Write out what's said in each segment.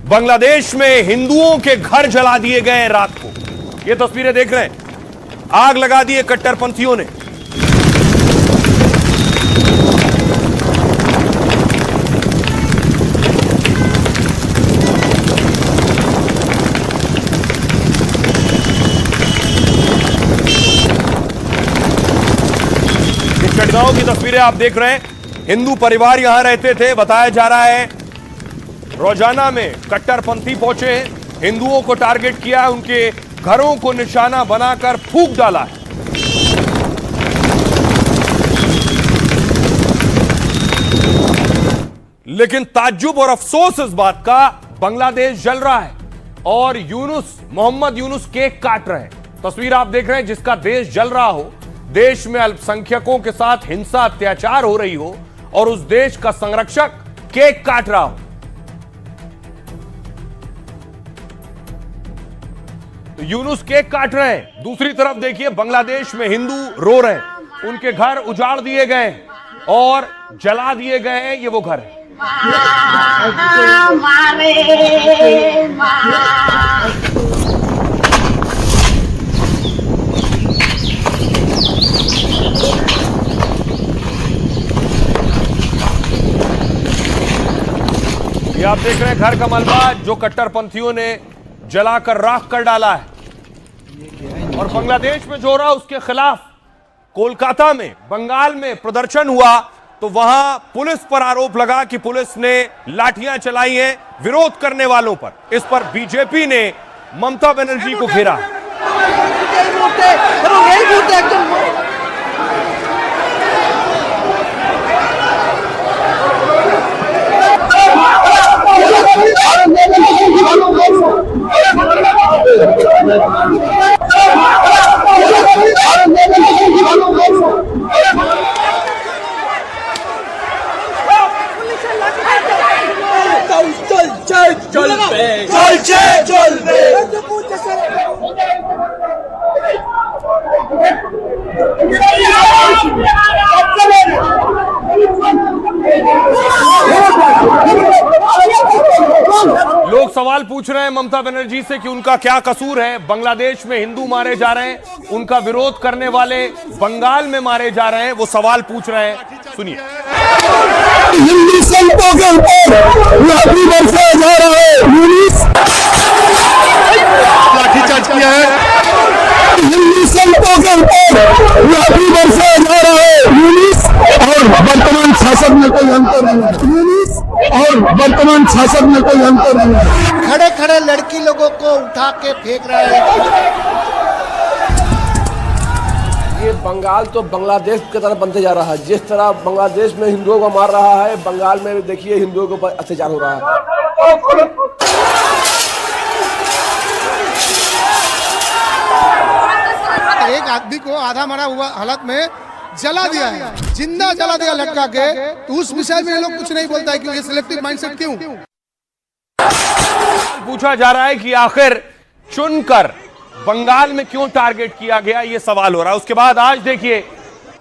बांग्लादेश में हिंदुओं के घर जला दिए गए रात को। ये तस्वीरें देख रहे हैं, आग लगा दी है कट्टरपंथियों ने। घटनाओं की तस्वीरें आप देख रहे हैं। हिंदू परिवार यहां रहते थे। बताया जा रहा है रोजाना में कट्टरपंथी पहुंचे, हिंदुओं को टारगेट किया, उनके घरों को निशाना बनाकर फूंक डाला है। लेकिन ताज्जुब और अफसोस इस बात का, बांग्लादेश जल रहा है और मोहम्मद यूनुस केक काट रहे हैं। तस्वीर आप देख रहे हैं, जिसका देश जल रहा हो, देश में अल्पसंख्यकों के साथ हिंसा अत्याचार हो रही हो और उस देश का संरक्षक केक काट रहा हो। तो यूनुस केक काट रहे हैं, दूसरी तरफ देखिए बांग्लादेश में हिंदू रो रहे हैं। उनके घर उजाड़ दिए गए और जला दिए गए हैं। ये वो घर है। ये आप देख रहे हैं घर का मलबा जो कट्टरपंथियों ने जलाकर राख कर डाला है। और बांग्लादेश में जो रहा उसके खिलाफ कोलकाता में, बंगाल में प्रदर्शन हुआ तो वहां पुलिस पर आरोप लगा कि पुलिस ने लाठियां चलाई हैं विरोध करने वालों पर। इस पर बीजेपी ने ममता बनर्जी को घेरा। लोग सवाल पूछ रहे हैं ममता बनर्जी से कि उनका क्या कसूर है। बांग्लादेश में हिंदू मारे जा रहे हैं, उनका विरोध करने वाले बंगाल में मारे जा रहे हैं, वो सवाल पूछ रहे हैं। सुनिए। हिंदू संतों के ऊपर लाठी बरसाया जा रहा है, लाठीचार्ज किया है। हिंदू संतों के ऊपर लाठी बरसाया जा रहा है। और वर्तमान शासक में कोई अंतर नहीं है। और वर्तमान शासक में कोई अंतर नहीं है। खड़े खड़े लड़की लोगों को उठा के फेंक रहे हैं। ये बंगाल तो बांग्लादेश की तरह बनते जा रहा है। जिस तरह बांग्लादेश में हिंदुओं को मार रहा है, बंगाल में देखिए हिंदुओं के ऊपर अत्याचार हो रहा है। एक आदमी को आधा मरा हुआ हालत में जला दिया है, जिंदा जला दिया लटका के। तो उस विषय में ये लोग कुछ नहीं बोलता है कि ये सिलेक्टिव माइंडसेट क्यों? पूछा जा रहा है कि आखिर चुनकर बंगाल में क्यों टारगेट किया गया, ये सवाल हो रहा है। उसके बाद आज देखिए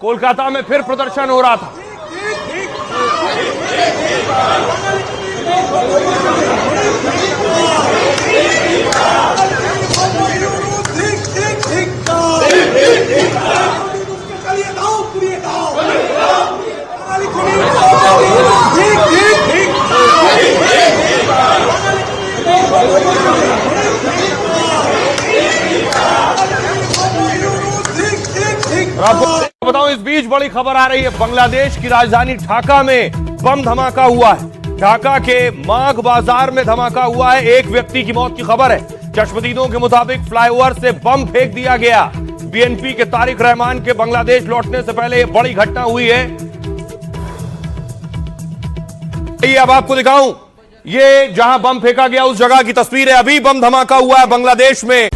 कोलकाता में फिर प्रदर्शन हो रहा था। आपको बताऊं, इस बीच बड़ी खबर आ रही है। बांग्लादेश की राजधानी ढाका में बम धमाका हुआ है। ढाका के माघ बाजार में धमाका हुआ है। एक व्यक्ति की मौत की खबर है। चश्मदीदों के मुताबिक फ्लाईओवर से बम फेंक दिया गया। बीएनपी के तारिक रहमान के बांग्लादेश लौटने से पहले यह बड़ी घटना हुई है। अब आपको दिखाऊं, ये जहां बम फेंका गया उस जगह की तस्वीर है। अभी बम धमाका हुआ है बांग्लादेश में।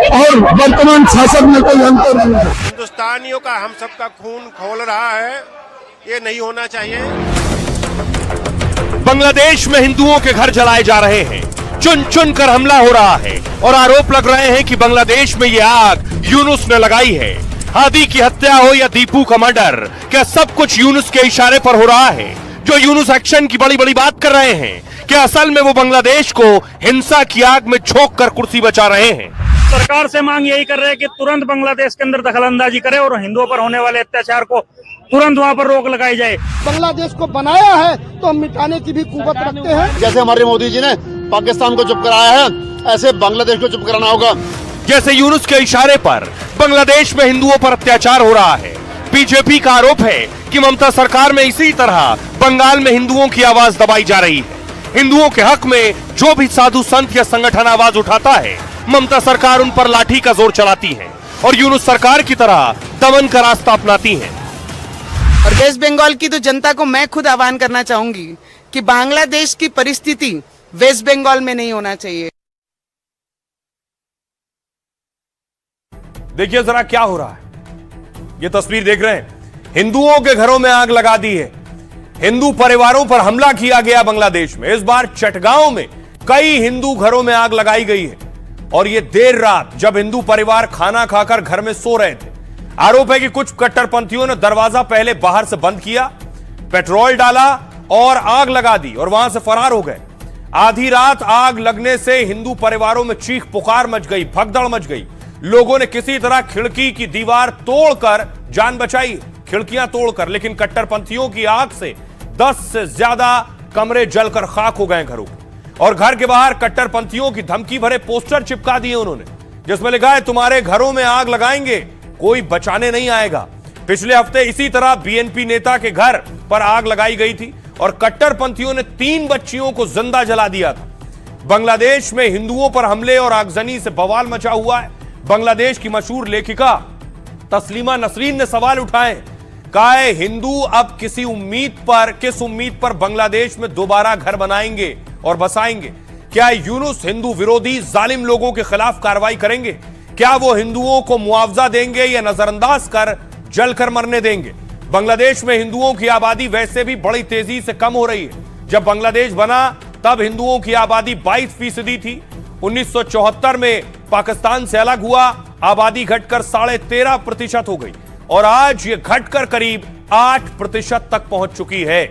और वर्तमान शासक में कोई अंतर नहीं है। हिंदुस्तानियों का हम सबका खून खौल रहा है, ये नहीं होना चाहिए। बांग्लादेश में हिंदुओं के घर जलाए जा रहे हैं, चुन चुन कर हमला हो रहा है और आरोप लग रहे हैं कि बांग्लादेश में ये आग यूनुस ने लगाई है। हादी की हत्या हो या दीपू का मर्डर, क्या सब कुछ यूनुस के इशारे पर हो रहा है? जो यूनुस एक्शन की बड़ी बड़ी बात कर रहे हैं, क्या असल में वो बांग्लादेश को हिंसा की आग में झोंक कर कुर्सी बचा रहे हैं? सरकार से मांग यही कर रहे हैं कि तुरंत बांग्लादेश के अंदर दखलंदाजी करे और हिंदुओं पर होने वाले अत्याचार को तुरंत वहां पर रोक लगाई जाए। बांग्लादेश को बनाया है तो हम मिटाने की भी कुव्वत रखते हैं। जैसे हमारे मोदी जी ने पाकिस्तान को चुप कराया है, ऐसे बांग्लादेश को चुप कराना होगा। जैसे यूनुस के इशारे पर बांग्लादेश में हिंदुओं पर अत्याचार हो रहा है, बीजेपी का आरोप है कि ममता सरकार में इसी तरह बंगाल में हिंदुओं की आवाज दबाई जा रही है। हिंदुओं के हक में जो भी साधु संत या संगठन आवाज उठाता है, ममता सरकार उन पर लाठी का जोर चलाती है और यूनुस सरकार की तरह दमन का रास्ता अपनाती है। और वेस्ट बंगाल की तो जनता को मैं खुद आह्वान करना चाहूंगी कि बांग्लादेश की परिस्थिति वेस्ट बंगाल में नहीं होना चाहिए। देखिए जरा क्या हो रहा है। ये तस्वीर देख रहे हैं, हिंदुओं के घरों में आग लगा दी है। हिंदू परिवारों पर हमला किया गया बांग्लादेश में। इस बार चटगांव में कई हिंदू घरों में आग लगाई गई है और यह देर रात जब हिंदू परिवार खाना खाकर घर में सो रहे थे। आरोप है कि कुछ कट्टरपंथियों ने दरवाजा पहले बाहर से बंद किया, पेट्रोल डाला और आग लगा दी और वहां से फरार हो गए। आधी रात आग लगने से हिंदू परिवारों में चीख पुकार मच गई, भगदड़ मच गई। लोगों ने किसी तरह खिड़की की दीवार तोड़कर जान बचाई, खिड़कियां तोड़कर, लेकिन कट्टरपंथियों की आग से 10 से ज्यादा कमरे जलकर खाक हो गए घरों के। और घर के बाहर कट्टरपंथियों की धमकी भरे पोस्टर चिपका दिए उन्होंने, जिसमें लिखा है तुम्हारे घरों में आग लगाएंगे, कोई बचाने नहीं आएगा। पिछले हफ्ते इसी तरह बीएनपी नेता के घर पर आग लगाई गई थी और कट्टरपंथियों ने 3 बच्चियों को जिंदा जला दिया था। बांग्लादेश में हिंदुओं पर हमले और आगजनी से बवाल मचा हुआ है। बांग्लादेश की मशहूर लेखिका तस्लीमा नसरीन ने सवाल उठाए, कहा है हिंदू अब किस उम्मीद पर बांग्लादेश में दोबारा घर बनाएंगे और बसाएंगे? क्या यूनुस हिंदू विरोधी जालिम लोगों के खिलाफ कार्रवाई करेंगे? क्या वो हिंदुओं को मुआवजा देंगे या नजरअंदाज कर जलकर मरने देंगे? बांग्लादेश में हिंदुओं की आबादी वैसे भी बड़ी तेजी से कम हो रही है। जब बांग्लादेश बना तब हिंदुओं की आबादी 22% थी। 1974 में पाकिस्तान से अलग हुआ, आबादी घटकर 13.5% हो गई और आज ये घटकर करीब 8% तक पहुंच चुकी है।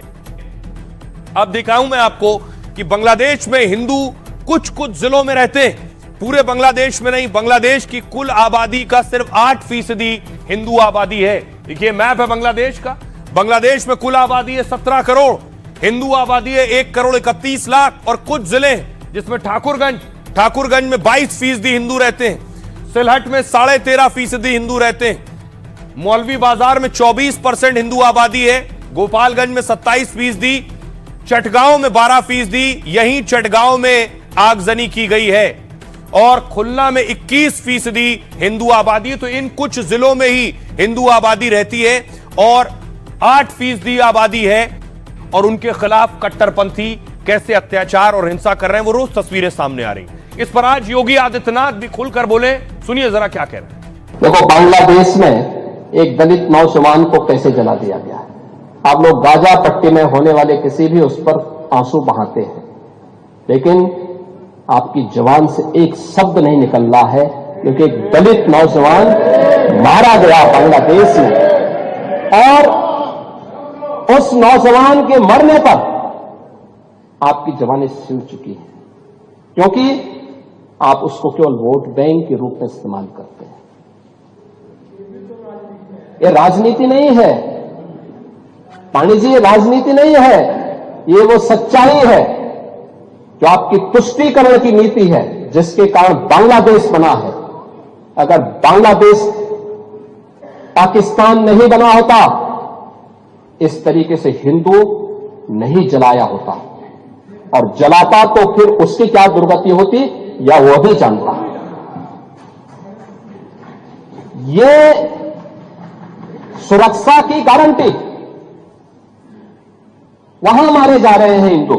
अब दिखाऊं मैं आपको कि बांग्लादेश में हिंदू कुछ जिलों में रहते हैं, पूरे बांग्लादेश में नहीं। बांग्लादेश की कुल आबादी का सिर्फ 8% हिंदू आबादी है। देखिए मैप है बांग्लादेश का। बांग्लादेश में कुल आबादी है 17 करोड़, हिंदू आबादी है 1 करोड़ 31 लाख और कुछ जिले हैं जिसमें ठाकुरगंज में 22% हिंदू रहते हैं, सिलहट में 13.5% हिंदू रहते हैं, मौलवी बाजार में 24% हिंदू आबादी है, गोपालगंज में 27%, चटगांव में 12%, यहीं चटगांव में आगजनी की गई है और खुलना में 21% हिंदू आबादी है। तो इन कुछ जिलों में ही हिंदू आबादी रहती है और 8% आबादी है और उनके खिलाफ कट्टरपंथी कैसे अत्याचार और हिंसा कर रहे हैं वो रोज तस्वीरें सामने आ रही। इस पर आज योगी आदित्यनाथ भी खुलकर बोले, सुनिए जरा क्या कह रहे हैं। देखो बांग्लादेश में एक दलित नौजवान को कैसे जला दिया गया है। आप लोग गाजा पट्टी में होने वाले किसी भी उस पर आंसू बहाते हैं, लेकिन आपकी जबान से एक शब्द नहीं निकल रहा है क्योंकि एक दलित नौजवान मारा गया बांग्लादेश में और उस नौजवान के मरने पर आपकी जबानें सिल चुकी हैं क्योंकि आप उसको केवल वोट बैंक के रूप में इस्तेमाल करते हैं। ये राजनीति नहीं है पानी जी, ये राजनीति नहीं है, ये वो सच्चाई है जो आपकी तुष्टीकरण की नीति है जिसके कारण बांग्लादेश बना है। अगर बांग्लादेश पाकिस्तान नहीं बना होता, इस तरीके से हिंदू नहीं जलाया होता और जलाता तो फिर उसकी क्या दुर्गति होती या वो भी जानता। ये सुरक्षा की गारंटी, वहां मारे जा रहे हैं हिंदू,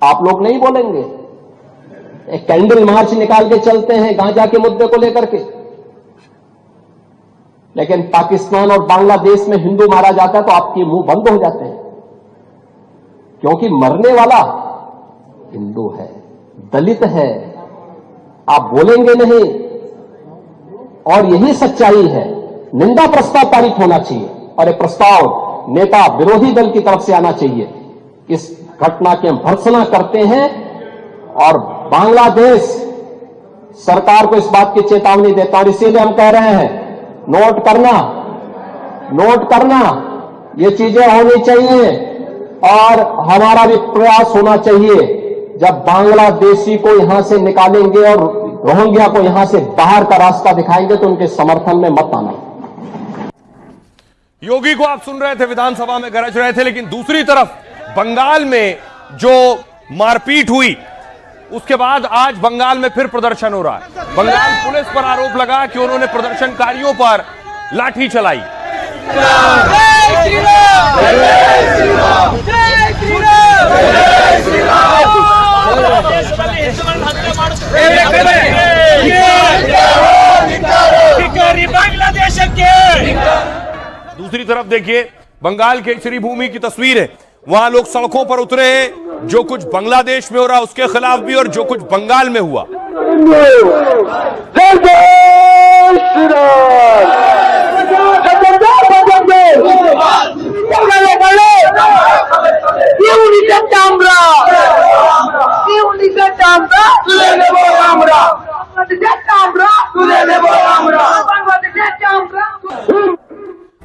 आप लोग नहीं बोलेंगे। एक कैंडल मार्च निकाल के चलते हैं गांजा के मुद्दे को लेकर के, लेकिन पाकिस्तान और बांग्लादेश में हिंदू मारा जाता है तो आपके मुंह बंद हो जाते हैं क्योंकि मरने वाला हिंदू है, दलित है, आप बोलेंगे नहीं। और यही सच्चाई है, निंदा प्रस्ताव पारित होना चाहिए और यह प्रस्ताव नेता विरोधी दल की तरफ से आना चाहिए। इस घटना की हम भर्त्सना करते हैं और बांग्लादेश सरकार को इस बात की चेतावनी देता और इसीलिए हम कह रहे हैं, नोट करना, ये चीजें होनी चाहिए और हमारा भी प्रयास होना चाहिए। जब बांग्लादेशी को यहां से निकालेंगे और रोहिंग्या को यहां से बाहर का रास्ता दिखाएंगे तो उनके समर्थन में मत आना। योगी को आप सुन रहे थे, विधानसभा में गरज रहे थे, लेकिन दूसरी तरफ बंगाल में जो मारपीट हुई उसके बाद आज बंगाल में फिर प्रदर्शन हो रहा है। बंगाल पुलिस पर आरोप लगा कि उन्होंने प्रदर्शनकारियों पर लाठी चलाई। दूसरी तरफ देखिए, बंगाल के श्रीभूमि की तस्वीर है। वहां लोग सड़कों पर उतरे हैं, जो कुछ बांग्लादेश में हो रहा उसके खिलाफ भी और जो कुछ बंगाल में हुआ।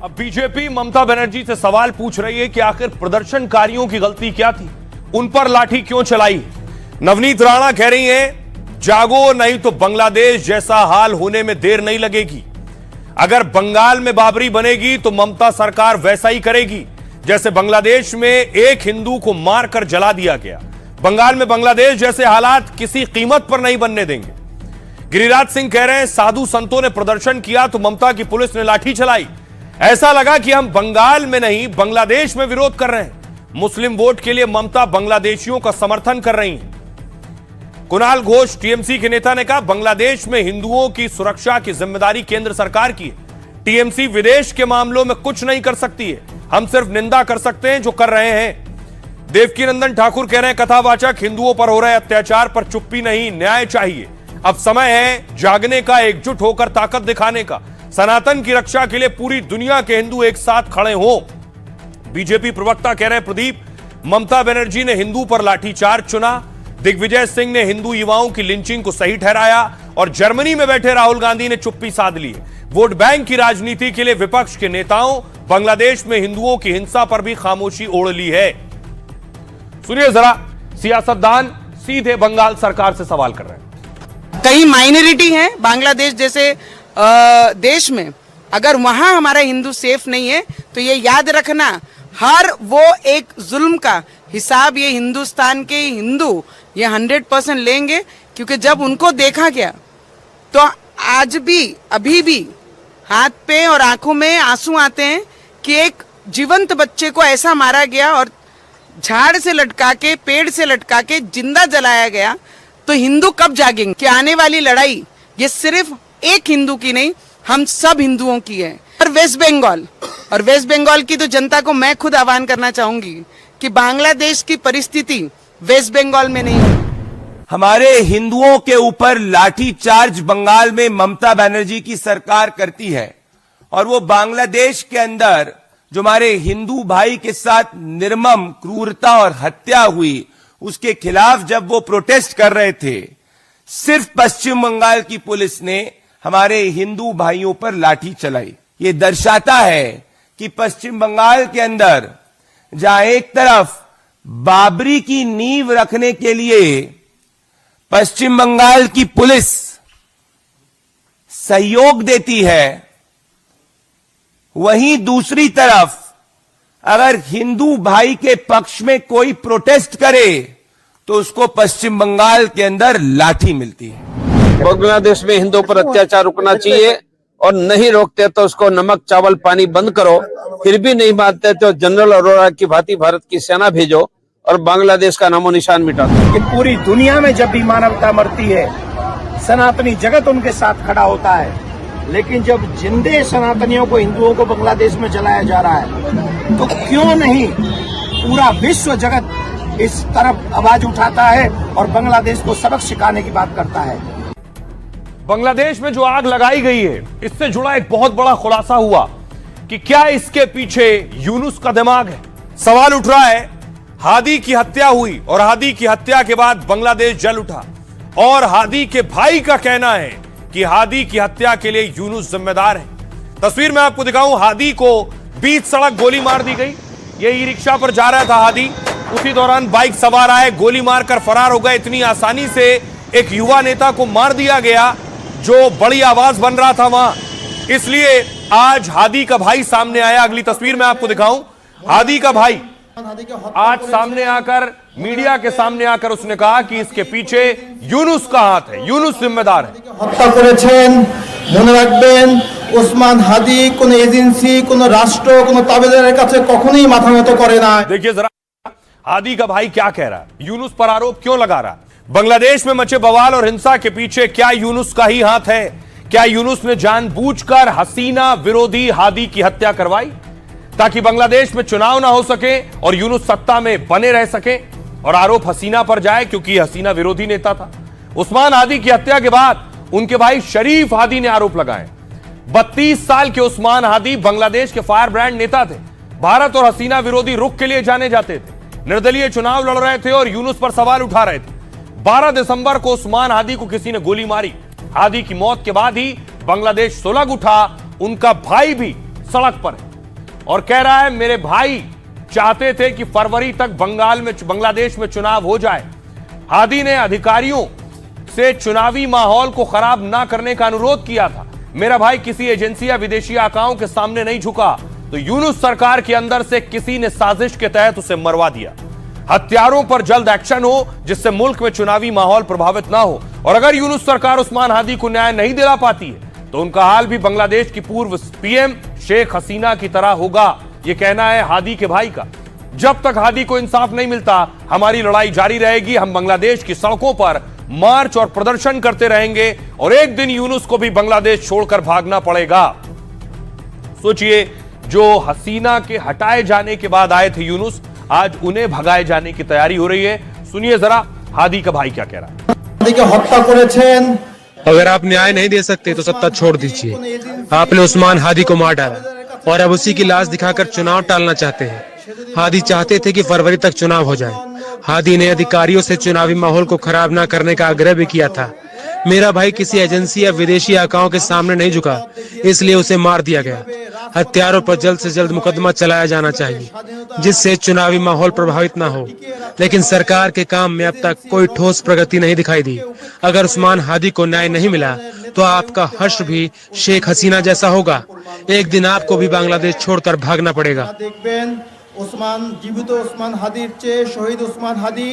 अब बीजेपी ममता बनर्जी से सवाल पूछ रही है कि आखिर प्रदर्शनकारियों की गलती क्या थी, उन पर लाठी क्यों चलाई। नवनीत राणा कह रही हैं, जागो नहीं तो बांग्लादेश जैसा हाल होने में देर नहीं लगेगी। अगर बंगाल में बाबरी बनेगी तो ममता सरकार वैसा ही करेगी जैसे बांग्लादेश में एक हिंदू को मारकर जला दिया गया। बंगाल में बांग्लादेश जैसे हालात किसी कीमत पर नहीं बनने देंगे। गिरिराज सिंह कह रहे हैं, साधु संतों ने प्रदर्शन किया तो ममता की पुलिस ने लाठी चलाई। ऐसा लगा कि हम बंगाल में नहीं बांग्लादेश में विरोध कर रहे हैं। मुस्लिम वोट के लिए ममता बांग्लादेशियों का समर्थन कर रही हैं। कुणाल घोष टीएमसी के नेता ने कहा, बांग्लादेश में हिंदुओं की सुरक्षा की जिम्मेदारी केंद्र सरकार की है। टीएमसी विदेश के मामलों में कुछ नहीं कर सकती है, हम सिर्फ निंदा कर सकते हैं जो कर रहे हैं। देवकीनंदन ठाकुर कह रहे हैं, कथावाचक हिंदुओं पर हो रहे अत्याचार पर चुप्पी नहीं, न्याय चाहिए। अब समय है जागने का, एकजुट होकर ताकत दिखाने का। सनातन की रक्षा के लिए पूरी दुनिया के हिंदू एक साथ खड़े हों। बीजेपी प्रवक्ता कह रहे हैं, प्रदीप, ममता बनर्जी ने हिंदू पर लाठीचार्ज चुना। दिग्विजय सिंह ने हिंदू युवाओं की लिंचिंग को सही ठहराया और जर्मनी में बैठे राहुल गांधी ने चुप्पी साध ली। वोट बैंक की राजनीति के लिए विपक्ष के नेताओं बांग्लादेश में हिंदुओं की हिंसा पर भी खामोशी ओढ़ ली है। सुनिए जरा, सियासतदान सीधे बंगाल सरकार से सवाल कर रहे हैं। कई माइनॉरिटी हैं बांग्लादेश जैसे देश में, अगर वहां हमारा हिंदू सेफ नहीं है तो ये याद रखना, हर वो एक जुल्म का हिसाब ये हिंदुस्तान के हिंदू ये 100% लेंगे। क्योंकि जब उनको देखा गया तो आज भी अभी भी हाथ पे और आंखों में आंसू आते हैं कि एक जीवंत बच्चे को ऐसा मारा गया और झाड़ से लटका के, पेड़ से लटका के जिंदा जलाया गया। तो हिंदू कब जागेंगे कि आने वाली लड़ाई ये सिर्फ एक हिंदू की नहीं, हम सब हिंदुओं की है। और वेस्ट बंगाल की तो जनता को मैं खुद आह्वान करना चाहूंगी कि बांग्लादेश की परिस्थिति वेस्ट बंगाल में नहीं है। हमारे हिंदुओं के ऊपर लाठीचार्ज बंगाल में ममता बनर्जी की सरकार करती है और वो बांग्लादेश के अंदर जो हमारे हिंदू भाई के साथ निर्मम क्रूरता और हत्या हुई उसके खिलाफ जब वो प्रोटेस्ट कर रहे थे, सिर्फ पश्चिम बंगाल की पुलिस ने हमारे हिंदू भाइयों पर लाठी चलाई। ये दर्शाता है कि पश्चिम बंगाल के अंदर जहां एक तरफ बाबरी की नींव रखने के लिए पश्चिम बंगाल की पुलिस सहयोग देती है, वहीं दूसरी तरफ अगर हिंदू भाई के पक्ष में कोई प्रोटेस्ट करे तो उसको पश्चिम बंगाल के अंदर लाठी मिलती है। बांग्लादेश में हिंदुओं पर अत्याचार रुकना चाहिए और नहीं रोकते तो उसको नमक चावल पानी बंद करो। फिर भी नहीं मानते तो जनरल अरोड़ा की भांति भारत की सेना भेजो और बांग्लादेश का नामो निशान मिटा दो। पूरी दुनिया में जब भी मानवता मरती है, सनातनी जगत उनके साथ खड़ा होता है, लेकिन जब जिंदे सनातनियों को, हिंदुओं को बांग्लादेश में जलाया जा रहा है तो क्यों नहीं पूरा विश्व जगत इस तरफ आवाज उठाता है और बांग्लादेश को सबक सिखाने की बात करता है। बांग्लादेश में जो आग लगाई गई है, इससे जुड़ा एक बहुत बड़ा खुलासा हुआ कि क्या इसके पीछे यूनुस का दिमाग है। सवाल उठ रहा है, हादी की हत्या हुई और हादी की हत्या के बाद बांग्लादेश जल उठा और हादी के भाई का कहना है कि हादी की हत्या के लिए यूनुस जिम्मेदार है। तस्वीर में आपको दिखाऊं, हादी को बीच सड़क गोली मार दी गई। ये ई रिक्शा पर जा रहा था हादी, उसी दौरान बाइक सवार आए, गोली मारकर फरार हो गए। इतनी आसानी से एक युवा नेता को मार दिया गया जो बड़ी आवाज बन रहा था वहां। इसलिए आज हादी का भाई सामने आया। अगली तस्वीर में आपको दिखाऊं, हादी का भाई आज सामने आकर, मीडिया के सामने आकर उसने कहा कि इसके पीछे यूनुस का हाथ है, यूनुस जिम्मेदार है। हत्या करेছেন মনে রাখবেন ওসমান হাদি কোন এজেন্সি কোন রাষ্ট্র কোন তাবেদারের কাছে কখনোই মাথা নত করে না। देखिए जरा हादी का भाई क्या कह रहा है, यूनुस पर आरोप क्यों लगा रहा है। बांग्लादेश में मचे बवाल और हिंसा के पीछे क्या यूनुस का ही हाथ है? क्या यूनुस ने जानबूझकर हसीना विरोधी हादी की हत्या करवाई ताकि बांग्लादेश में चुनाव ना हो सके और यूनुस सत्ता में बने रह सके? और आरोप हसीना पर जाए क्योंकि हसीना विरोधी नेता था। उस्मान हादी की हत्या के बाद उनके भाई शरीफ हादी ने आरोप लगाए। 32 साल के उस्मान हादी बांग्लादेश के फायर ब्रांड नेता थे, भारत और हसीना विरोधी रुख के लिए जाने जाते थे, निर्दलीय चुनाव लड़ रहे थे और यूनुस पर सवाल उठा रहे थे। 12 दिसंबर को उस्मान हादी को किसी ने गोली मारी। हादी की मौत के बाद ही बांग्लादेश सुलग उठा। उनका भाई भी सड़क पर है और कह रहा है मेरे भाई चाहते थे कि फरवरी तक बांग्लादेश में चुनाव हो जाए। हादी ने अधिकारियों से चुनावी माहौल को खराब ना करने का अनुरोध किया था। मेरा भाई किसी एजेंसी या विदेशी आकाओं के सामने नहीं झुका, तो यूनुस सरकार के अंदर से किसी ने साजिश के तहत उसे मरवा दिया। हत्यारों पर जल्द एक्शन हो जिससे मुल्क में चुनावी माहौल प्रभावित ना हो। और अगर यूनुस सरकार उस्मान हादी को न्याय नहीं दिला पाती है तो उनका हाल भी बांग्लादेश की पूर्व पीएम शेख हसीना की तरह होगा। यह कहना है हादी के भाई का। जब तक हादी को इंसाफ नहीं मिलता हमारी लड़ाई जारी रहेगी। हम बांग्लादेश की सड़कों पर मार्च और प्रदर्शन करते रहेंगे और एक दिन यूनुस को भी बांग्लादेश छोड़कर भागना पड़ेगा। सोचिए, जो हसीना के हटाए जाने के बाद आए थे यूनुस, आज उन्हें भगाए जाने की तैयारी हो रही है। सुनिए जरा हादी का भाई क्या कह रहा है। हादी के हत्या करेছেন। अगर आप न्याय नहीं दे सकते तो सत्ता छोड़ दीजिए। आपने उस्मान हादी को मार डाला और अब उसी की लाश दिखाकर चुनाव टालना चाहते हैं। हादी चाहते थे कि फरवरी तक चुनाव हो जाए। हादी ने अधिकारियों से चुनावी माहौल को खराब ना करने का आग्रह भी किया था। मेरा भाई किसी एजेंसी या विदेशी आकाओं के सामने नहीं झुका, इसलिए उसे मार दिया गया। हत्यारों पर जल्द से जल्द मुकदमा चलाया जाना चाहिए जिससे चुनावी माहौल प्रभावित ना हो। लेकिन सरकार के काम में अब तक कोई ठोस प्रगति नहीं दिखाई दी। अगर उस्मान हादी को न्याय नहीं मिला तो आपका हर्ष भी शेख हसीना जैसा होगा। एक दिन आपको भी बांग्लादेश छोड़कर भागना पड़ेगा। उस्मान जीवित उस्मान हादी चे शहीद उस्मान हादी।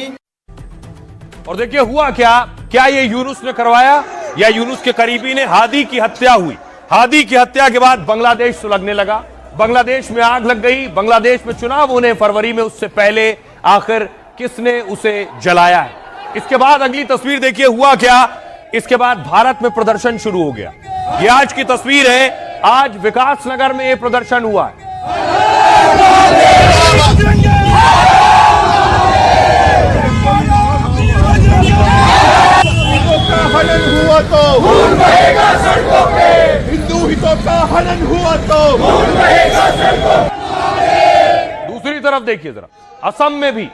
और देखिए हुआ क्या ये यूनुस ने करवाया या यूनुस के करीबी ने? हादी की हत्या हुई। हादी की हत्या के बाद बांग्लादेश सुलगने लगा, बांग्लादेश में आग लग गई, बांग्लादेश में चुनाव होने फरवरी में। उससे पहले आखिर किसने उसे जलाया है? इसके बाद अगली तस्वीर देखिए हुआ क्या। इसके बाद भारत में प्रदर्शन शुरू हो गया। ये आज की तस्वीर है। आज विकास नगर में यह प्रदर्शन हुआ है। हनन हुआ तो खून बहेगा सड़कों पे, हिंदू हितों का हनन हुआ तो खून बहेगा सड़कों पे। दूसरी तरफ देखिए जरा, असम में भी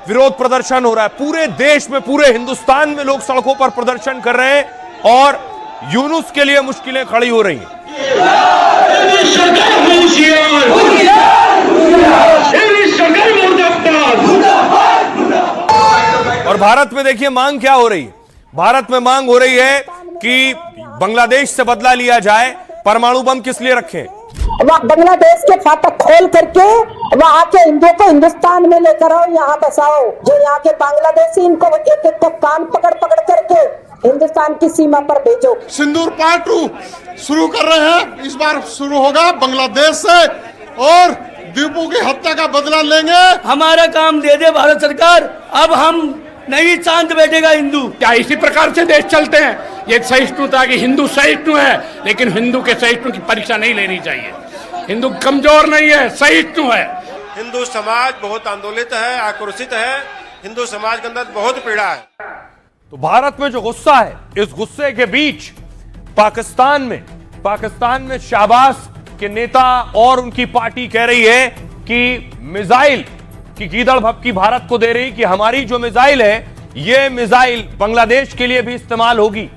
विरोध प्रदर्शन हो रहा है। पूरे देश में, पूरे हिंदुस्तान में लोग सड़कों पर प्रदर्शन कर रहे हैं और यूनुस के लिए मुश्किलें खड़ी हो रही हैं। और भारत में देखिए मांग क्या हो रही है। भारत में मांग हो रही है कि बांग्लादेश से बदला लिया जाए। परमाणु बम किस लिए रखे? बांग्लादेश के फाटक खोल करके वहाँ के हिंदुओं को हिंदुस्तान में लेकर आओ, यहाँ बसाओ। जो यहाँ के बांग्लादेशी इनको एक एक को कान पकड़ पकड़ करके हिंदुस्तान की सीमा पर भेजो। सिंदूर पार्ट 2 शुरू कर रहे हैं। इस बार शुरू होगा बांग्लादेश से और दीपू की हत्या का बदला लेंगे। हमारा काम दे दे भारत सरकार, अब हम नहीं शांत बैठेगा हिंदू। क्या इसी प्रकार से देश चलते हैं? ये सहिष्णुता की हिंदू सहिष्णु है, लेकिन हिंदू के सहिष्णु की परीक्षा नहीं लेनी चाहिए। हिंदू कमजोर नहीं है, सहिष्णु है। हिंदू समाज बहुत आंदोलित है, आक्रोशित है। हिंदू समाज के अंदर बहुत पीड़ा है। तो भारत में जो गुस्सा है, इस गुस्से के बीच पाकिस्तान में शाहबाज के नेता और उनकी पार्टी कह रही है कि मिसाइल की गीदड़ भपकी भारत को दे रही कि हमारी जो मिसाइल है यह मिसाइल बांग्लादेश के लिए भी इस्तेमाल होगी।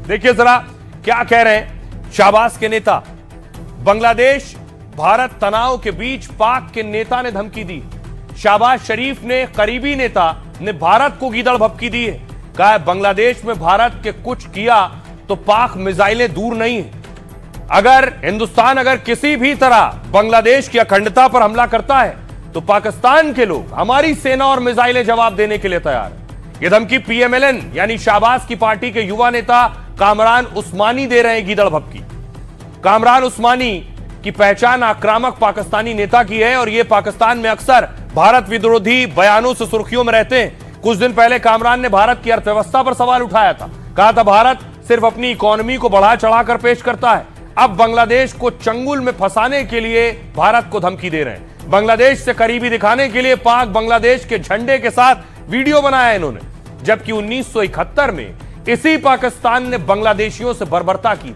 देखिए जरा क्या कह रहे हैं शाहबाज के नेता। बांग्लादेश भारत तनाव के बीच पाक के नेता ने धमकी दी। शाहबाज शरीफ ने करीबी नेता ने भारत को गीदड़ भपकी दी है। कहा है बांग्लादेश में भारत के कुछ किया तो पाक मिसाइलें दूर नहीं है। अगर हिंदुस्तान किसी भी तरह बांग्लादेश की अखंडता पर हमला करता है तो पाकिस्तान के लोग हमारी सेना और मिसाइलें जवाब देने के लिए तैयार है। यह धमकी पीएमएलएन यानी शाहबाज की पार्टी के युवा नेता कामरान उस्मानी दे रहे हैं गीदड़ भपकी। कामरान उस्मानी की पहचान आक्रामक पाकिस्तानी नेता की है और यह पाकिस्तान में अक्सर भारत विरोधी बयानों से सुर्खियों में रहते हैं। कुछ दिन पहले कामरान ने भारत की अर्थव्यवस्था पर सवाल उठाया था। कहा था भारत सिर्फ अपनी इकोनॉमी को बढ़ा चढ़ाकर पेश करता है। अब बांग्लादेश को चंगुल में फंसाने के लिए भारत को धमकी दे रहे हैं। बांग्लादेश से करीबी दिखाने के लिए पाक बांग्लादेश के झंडे के साथ वीडियो बनाया इन्होंने, जबकि 1971 में इसी पाकिस्तान ने बांग्लादेशियों से बर्बरता की।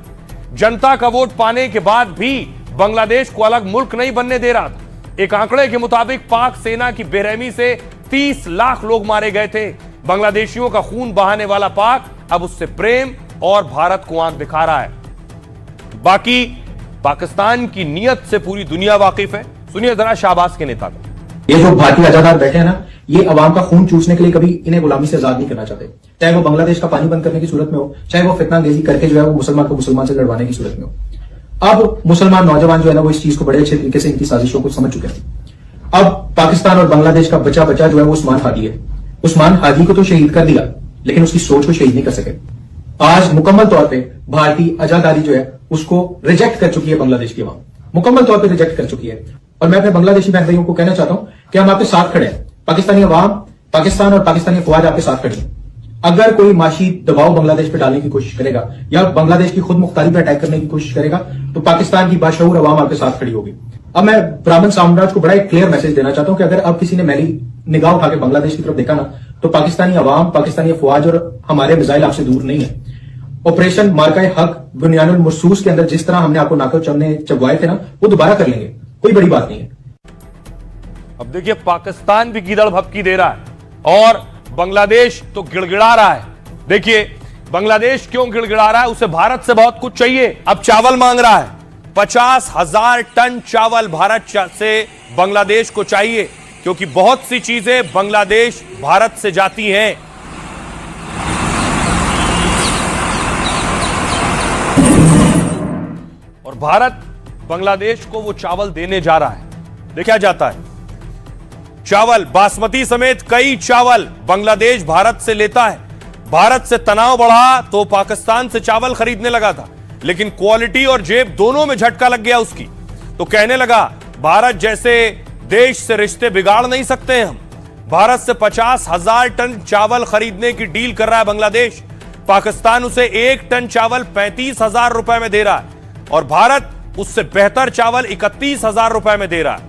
जनता का वोट पाने के बाद भी बांग्लादेश को अलग मुल्क नहीं बनने दे रहा था। एक आंकड़े के मुताबिक पाक सेना की बेरहमी से 30 लाख लोग मारे गए थे। बांग्लादेशियों का खून बहाने वाला पाक अब उससे प्रेम और भारत को आंख दिखा रहा है। बाकी पाकिस्तान की नीयत से पूरी दुनिया वाकिफ है। सुनिए जरा शाहबाज के नेता को। ये जो भारतीय आजादार बैठे हैं ना, ये अवाम का खून चूसने के लिए कभी इन्हें गुलामी से आजाद नहीं करना चाहते। चाहे वो बांग्लादेश का पानी बंद करने की सूरत में हो, चाहे वो फितनांगेजी करके जो है वो मुसलमान को मुसलमान से लड़वाने की सूरत में हो। अब मुसलमान नौजवान जो है ना वो इस चीज को बड़े अच्छे तरीके से इनकी साजिशों को समझ चुके हैं। अब पाकिस्तान और बांग्लादेश का बचा बचा जो है वो उस्मान हादी है। उस्मान हादी को तो शहीद कर दिया, लेकिन उसकी सोच को शहीद नहीं कर सके। आज मुकम्मल तौर पे भारतीय आजादारी जो है उसको रिजेक्ट कर चुकी है बांग्लादेश की अवाम, मुकम्मल तौर पे रिजेक्ट कर चुकी है। और मैं अपने बांग्लादेशी बहन भाइयों को कहना चाहता हूं कि हम आपके साथ खड़े हैं। पाकिस्तानी अवाम, पाकिस्तान और पाकिस्तानी अफवाज आपके साथ खड़े हैं। अगर कोई माशी दबाव बांग्लादेश पे डालने की कोशिश करेगा या बांग्लादेश की खुद मुख्तारी पे अटैक करने की कोशिश करेगा तो पाकिस्तान की बाशऊर अवाम आपके साथ खड़ी होगी। अब मैं ब्राह्मण साम्राज्य को बड़ा एक क्लियर मैसेज देना चाहता हूं कि अगर अब किसी ने मैली निगाह उठा के बांग्लादेश की तरफ देखा ना, तो पाकिस्तानी अवाम, पाकिस्तानी अफवाज और हमारे मिसाइल आपसे दूर नहीं है। ऑपरेशन मार्का हक बुनियानुल मरसूस के अंदर जिस तरह हमने आपको नाको चबवाए थे ना, वो दोबारा कर लेंगे, कोई बड़ी बात नहीं है। अब देखिए पाकिस्तान भी गीदड़ भपकी दे रहा है और बांग्लादेश तो गिड़गिड़ा रहा है। देखिए बांग्लादेश क्यों गिड़गिड़ा रहा है, उसे भारत से बहुत कुछ चाहिए। अब चावल मांग रहा है, 50,000 टन चावल भारत से बांग्लादेश को चाहिए, क्योंकि बहुत सी चीजें बांग्लादेश भारत से जाती हैं। और भारत बांग्लादेश को वो चावल देने जा रहा है। देखा जाता है चावल बासमती समेत कई चावल बांग्लादेश भारत से लेता है। भारत से तनाव बढ़ा तो पाकिस्तान से चावल खरीदने लगा था, लेकिन क्वालिटी और जेब दोनों में झटका लग गया उसकी। तो कहने लगा भारत जैसे देश से रिश्ते बिगाड़ नहीं सकते हम। भारत से 50,000 टन चावल खरीदने की डील कर रहा है बांग्लादेश। पाकिस्तान उसे 1 टन चावल 35,000 रुपए में दे रहा है और भारत उससे बेहतर चावल 31,000 रुपए में दे रहा है।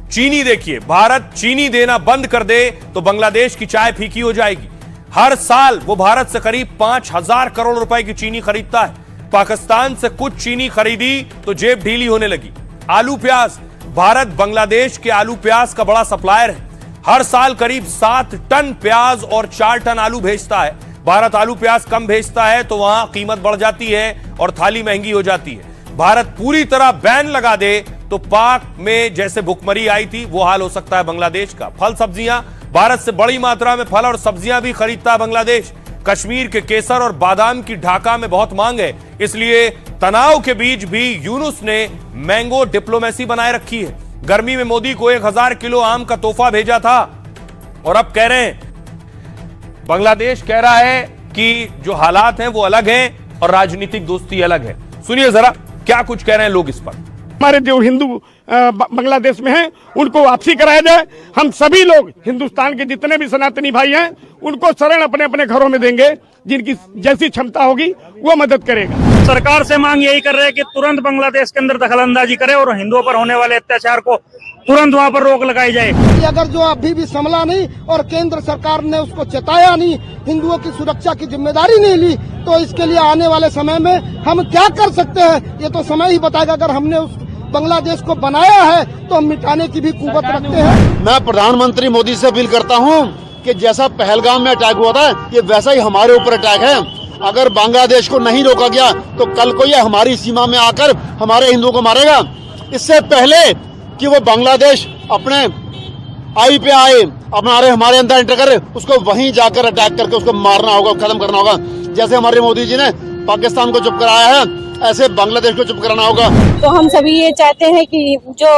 चीनी देखिए, भारत चीनी देना बंद कर दे तो बांग्लादेश की चाय फीकी हो जाएगी। हर साल वो भारत से करीब 5,000 करोड़ रुपए की चीनी खरीदता है। पाकिस्तान से कुछ चीनी खरीदी तो जेब ढीली होने लगी। आलू प्याज, भारत बांग्लादेश के आलू प्याज का बड़ा सप्लायर है। हर साल करीब 7 टन प्याज और 4 टन आलू भेजता है। भारत आलू प्याज कम भेजता है तो वहां कीमत बढ़ जाती है और थाली महंगी हो जाती है। भारत पूरी तरह बैन लगा दे तो पाक में जैसे भुखमरी आई थी वो हाल हो सकता है बांग्लादेश का। फल सब्जियां, भारत से बड़ी मात्रा में फल और सब्जियां भी खरीदता है बांग्लादेश। कश्मीर के केसर और बादाम की ढाका में बहुत मांग है, इसलिए तनाव के बीच भी यूनुस ने मैंगो डिप्लोमेसी बनाए रखी है। गर्मी में मोदी को 1000 किलो आम का तोहफा भेजा था और अब कह रहे हैं, बांग्लादेश कह रहा है कि जो हालात हैं वो अलग हैं और राजनीतिक दोस्ती अलग है। सुनिए जरा क्या कुछ कह रहे हैं लोग इस पर। हमारे जो हिंदू बांग्लादेश में हैं उनको वापसी कराया जाए। हम सभी लोग हिंदुस्तान के जितने भी सनातनी भाई हैं उनको शरण अपने अपने घरों में देंगे। जिनकी जैसी क्षमता होगी वो मदद करेगा। सरकार से मांग यही कर रहे हैं कि तुरंत बांग्लादेश के अंदर दखलंदाजी करे और हिंदुओं पर होने वाले अत्याचार को तुरंत वहाँ पर रोक लगाई जाए। अगर जो अभी भी संभला नहीं और केंद्र सरकार ने उसको चेताया नहीं, हिंदुओं की सुरक्षा की जिम्मेदारी नहीं ली, तो इसके लिए आने वाले समय में हम क्या कर सकते हैं ये तो समय ही बताएगा। अगर हमने उस बांग्लादेश को बनाया है तो हम मिटाने की भी कुव्वत रखते हैं। मैं प्रधानमंत्री मोदी से अपील करता हूं कि जैसा पहलगाम में अटैक हुआ था ये वैसा ही हमारे ऊपर अटैक है। अगर बांग्लादेश को नहीं रोका गया तो कल को ये हमारी सीमा में आकर हमारे हिंदुओं को मारेगा। इससे पहले कि वो बांग्लादेश अपने आई पे आए, हमारे अंदर एंटर करे, उसको वहीं जाकर अटैक करके उसको मारना होगा, खत्म करना होगा। जैसे हमारे मोदी जी ने पाकिस्तान को चुप कराया है, ऐसे बांग्लादेश को चुप कराना होगा। तो हम सभी ये चाहते हैं कि जो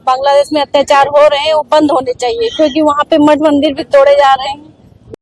बांग्लादेश में अत्याचार हो रहे हैं वो बंद होने चाहिए, क्योंकि वहाँ पे मठ मंदिर भी तोड़े जा रहे हैं।